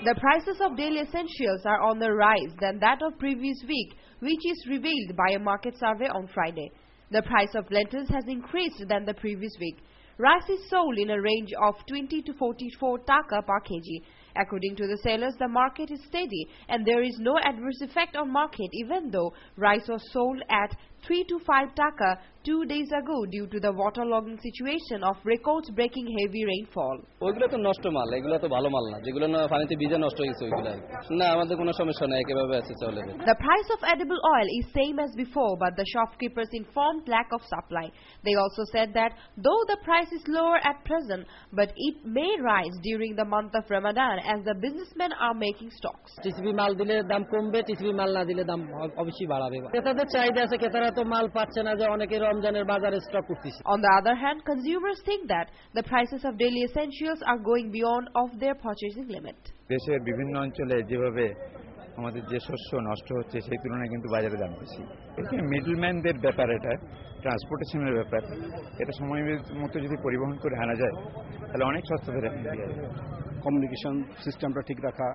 The prices of daily essentials are on the rise than that of previous week, which is revealed by a market survey on Friday. The price of lentils has increased than the previous week. Rice is sold in a range of 20 to 44 taka per kg. According to the sellers, the market is steady and there is no adverse effect on market even though rice was sold at 3 to 5 taka 2 days ago due to the waterlogging situation of record-breaking heavy rainfall. ওইগুলো তো নষ্ট মাল, এগুলো তো ভালো মাল না, যেগুলো না পানিতে ভিজে নষ্ট হয়েছে ওইগুলো। না আমাদের কোনো সমস্যা নাই, একেভাবে আছে চলে। The price of edible oil is same as before, but the shopkeepers informed lack of supply. They also said that though the price is lower at present, but it may rise during the month of Ramadan as the businessmen are making stocks. TCB মাল দিলে দাম কমবে, TCB মাল না দিলে দাম অবশ্যই বাড়বে। ক্রেতাদের চাহিদা আছে, ক্রেতারা তো মাল পাচ্ছে না যে অনেকে রমজানের বাজারে স্টক করতেছে। On the other hand, consumers think that the prices of daily essentials are going beyond of their purchasing limit. দেশের বিভিন্ন অঞ্চলে যেভাবে আমাদের যে শস্য নষ্ট হচ্ছে সেই তুলনায় কিন্তু বাজারে দাম বেশি। এটা মিডলম্যানদের ব্যাপার, এটা ট্রান্সপোর্টেশনের ব্যাপার। এটা সময় মতো যদি পরিবহন করে আনা যায় তাহলে অনেক সস্তাতে রাখা যায়। কমিউনিকেশন সিস্টেমটা ঠিক রাখা,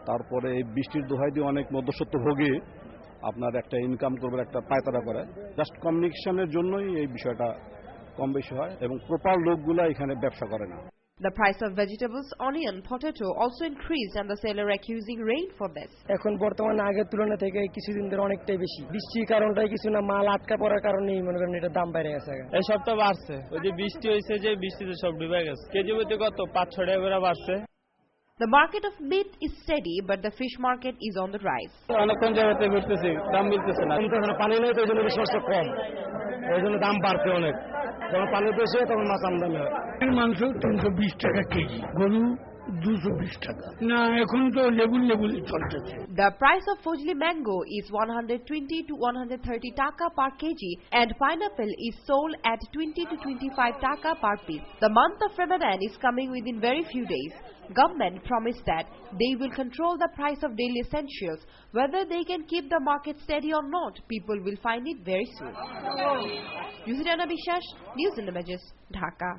তারপরে এই বৃষ্টির দোহাই দিয়ে অনেক মধ্যস্বত্বভোগী আপনার একটা ইনকাম করবার একটা পায়তারা করে, জাস্ট কমিউনিকেশনের জন্যই এই বিষয়টা কম বেশি হয় এবং প্রপার লোকগুলা এখানে ব্যবসা করে না। The price of vegetables, onion, potato also increased and the seller accusing rain for this. এখন বর্তমানে আগের তুলনা থেকে কিছুদিন ধরে অনেকটাই বেশি। বৃষ্টির কারণটাই কিছু না, মাল আটকা পড়ার কারণেই মনে করেন এটা দাম বেড়ে গেছে। এই সপ্তাহ বাড়ছে, ওই যে বৃষ্টি হয়েছে, যে বৃষ্টিতে সব ডুবে গেছে। কেজি প্রতি কত 5-6 টাকা করে বাড়ছে। The market of meat is steady, but the fish market is on the rise. অনেকক্ষণ জায়গাতে ঘুরতেছি, দাম মিলতেছে না। পানি নেই তো এই জন্য রিসোর্স কম, এই জন্য দাম বাড়ছে অনেক। যখন পানি বেশি হয় তখন মাছ আমদানি হয়। মাংস 320 টাকা কেজি, গরু 220 টাকা। না এখন তো লেবুল চলতেছে। The price of Fojli mango is 120 to 130 taka per kg and pineapple is sold at 20 to 25 taka per piece. The month of Ramadan is coming within very few days. Government promised that they will control the price of daily essentials. Whether they can keep the market steady or not, people will find it very soon. Yusrana Bishash, News and Images, Dhaka.